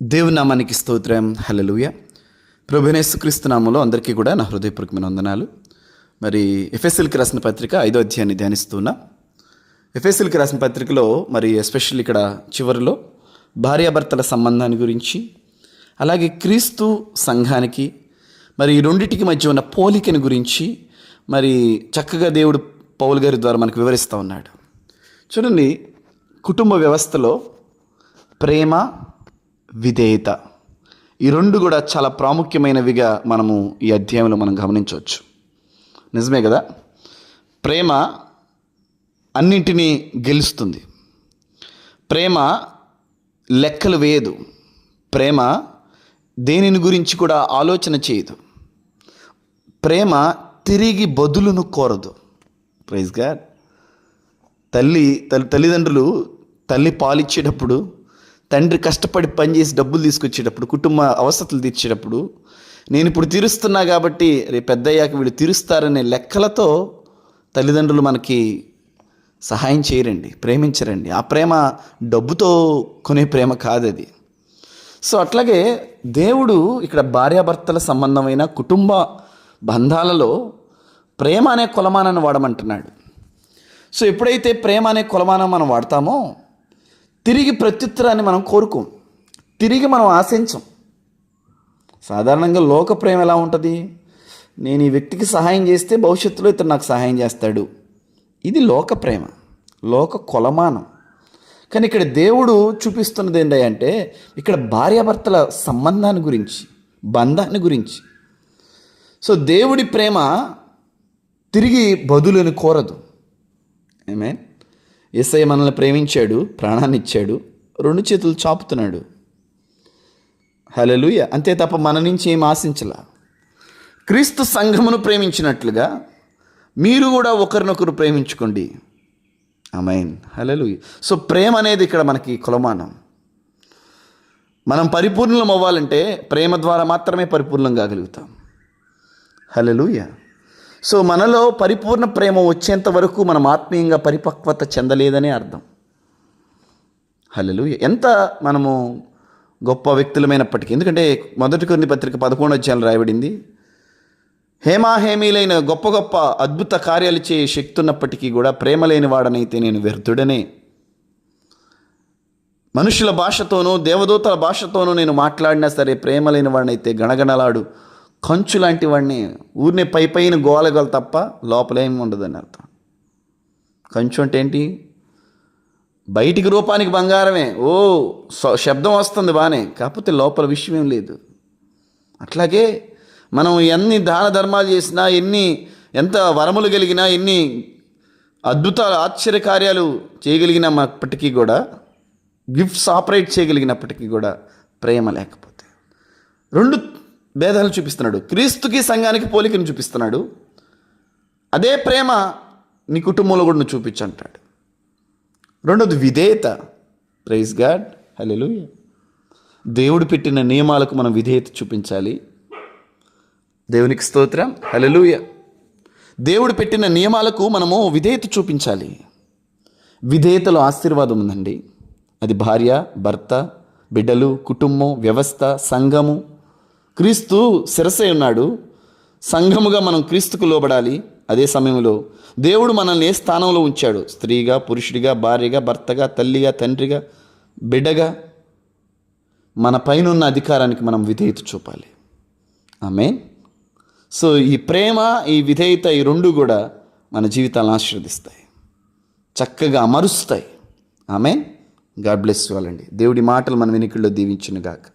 దేవుని నామానికి స్తోత్రం. హల్లెలూయా. ప్రభువైన యేసుక్రీస్తు నామములో అందరికీ కూడా నా హృదయపూర్వకమైన వందనాలు. మరి ఎఫెసీయులకు రాసిన పత్రిక 5వ అధ్యాయాన్ని ధ్యానిస్తున్నా. ఎఫెసీయులకు రాసిన పత్రికలో మరి ఎస్పెషల్లీ ఇక్కడ చివరిలో భార్యాభర్తల సంబంధాన్ని గురించి, అలాగే క్రీస్తు సంఘానికి మరి ఈ రెండింటికి మధ్య ఉన్న పోలికని గురించి మరి చక్కగా దేవుడు పౌలు గారి ద్వారా మనకు వివరిస్తూ ఉన్నాడు. చూడండి, కుటుంబ వ్యవస్థలో ప్రేమ, విధేయత ఈ రెండు కూడా చాలా ప్రాముఖ్యమైనవిగా మనము ఈ అధ్యాయంలో మనం గమనించవచ్చు. నిజమే కదా? ప్రేమ అన్నింటినీ గెలుస్తుంది. ప్రేమ లెక్కలు వేయదు. ప్రేమ దేనిని గురించి కూడా ఆలోచన చేయదు. ప్రేమ తిరిగి బదులును కోరదు. Praise God. తల్లిదండ్రులు తల్లి పాలిచ్చేటప్పుడు, తండ్రి కష్టపడి పనిచేసి డబ్బులు తీసుకొచ్చేటప్పుడు, కుటుంబ అవసరాలు తీర్చేటప్పుడు, నేను ఇప్పుడు తీరుస్తున్నా కాబట్టి రేపు పెద్దయ్యాక వీళ్ళు తీరుస్తారనే లెక్కలతో తల్లిదండ్రులు మనకి సహాయం చేయరండి, ప్రేమించరండి. ఆ ప్రేమ డబ్బుతో కొనే ప్రేమ కాదు అది. సో అట్లాగే దేవుడు ఇక్కడ భార్యాభర్తల సంబంధమైన కుటుంబ బంధాలలో ప్రేమ అనే కొలమానాన్ని వాడమంటున్నాడు. సో ఎప్పుడైతే ప్రేమ అనే కొలమానం మనం వాడతామో తిరిగి ప్రత్యుత్తరాన్ని మనం కోరుకోం, తిరిగి మనం ఆశించం. సాధారణంగా లోక ప్రేమ ఎలా ఉంటుంది? నేను ఈ వ్యక్తికి సహాయం చేస్తే భవిష్యత్తులో ఇతను నాకు సహాయం చేస్తాడు. ఇది లోక ప్రేమ, లోక కొలమానం. కానీ ఇక్కడ దేవుడు చూపిస్తున్నది ఏంటంటే ఇక్కడ భార్యాభర్తల సంబంధాన్ని గురించి, బంధాన్ని గురించి. సో దేవుడి ప్రేమ తిరిగి బదులుని కోరదు. ఆమేన్. యేసయ్య మనల్ని ప్రేమించాడు, ప్రాణాన్ని ఇచ్చాడు, రెండు చేతులు చాపుతున్నాడు. హల్లెలూయా. అంతే తప్ప మన నుంచి ఏం ఆశించలా. క్రీస్తు సంఘమును ప్రేమించినట్లుగా మీరు కూడా ఒకరినొకరు ప్రేమించుకోండి. ఆమేన్. హల్లెలూయా. సో ప్రేమ అనేది ఇక్కడ మనకి కొలమానం. మనం పరిపూర్ణం అవ్వాలంటే ప్రేమ ద్వారా మాత్రమే పరిపూర్ణం కాగలుగుతాం. హల్లెలూయా. సో మనలో పరిపూర్ణ ప్రేమ వచ్చేంత వరకు మనం ఆత్మీయంగా పరిపక్వత చెందలేదనే అర్థం. హల్లెలూయా. ఎంత మనము గొప్ప వ్యక్తులమైనప్పటికీ, ఎందుకంటే 1 కొరింథీ పత్రిక 11వ అధ్యాయం రాయబడింది, హేమాహేమీలైన గొప్ప గొప్ప అద్భుత కార్యాలు చే శక్తి ఉన్నప్పటికీ కూడా ప్రేమ లేని వాడనైతే నేను వ్యర్థుడనే. మనుషుల భాషతోనూ దేవదూతల భాషతోనూ నేను మాట్లాడినా సరే ప్రేమ లేని వాడినైతే గణగణలాడు కంచు లాంటి వాడిని. ఊరినే పైన గోలగోలు తప్ప లోపలేమి ఉండదని అర్థం. కంచు అంటే ఏంటి? బయటికి రూపానికి బంగారమే, శబ్దం వస్తుంది బాగానే, కాకపోతే లోపల విషయం ఏం లేదు. అట్లాగే మనం ఎన్ని దాన ధర్మాలు చేసినా, ఎంత వరములు కలిగినా, ఎన్ని అద్భుతాలు ఆశ్చర్యకార్యాలు చేయగలిగినప్పటికీ కూడా, గిఫ్ట్స్ ఆపరేట్ చేయగలిగినప్పటికీ కూడా ప్రేమ లేకపోతే రెండు భేదాలు చూపిస్తున్నాడు. క్రీస్తుకి సంఘానికి పోలికను చూపిస్తున్నాడు. అదే ప్రేమ నీ కుటుంబంలో కూడా నువ్వు చూపించంటాడు. రెండోది విధేయత. Praise God. హల్లెలూయా. దేవుడు పెట్టిన నియమాలకు మనం విధేయత చూపించాలి. దేవునికి స్తోత్రం. హల్లెలూయా. దేవుడు పెట్టిన నియమాలకు మనము విధేయత చూపించాలి. విధేయతలో ఆశీర్వాదం ఉందండి. అది భార్య, భర్త, బిడ్డలు, కుటుంబం, వ్యవస్థ, సంఘము. క్రీస్తు శిరస్సై ఉన్నాడు. సంఘముగా మనం క్రీస్తుకు లోబడాలి. అదే సమయంలో దేవుడు మనల్ని ఏ స్థానంలో ఉంచాడు? స్త్రీగా, పురుషుడిగా, భార్యగా, భర్తగా, తల్లిగా, తండ్రిగా, బిడ్డగా. మన పైన ఉన్న అధికారానికి మనం విధేయత చూపాలి. ఆమేన్. సో ఈ ప్రేమ, ఈ విధేయత, ఈ రెండు కూడా మన జీవితాలను ఆశీర్వదిస్తాయి, చక్కగా అమరుస్తాయి. ఆమేన్. గాడ్ బ్లెస్ యు ఆల్ అండి. దేవుడి మాటలు మన వెనుకల్లో దీవించును గాక.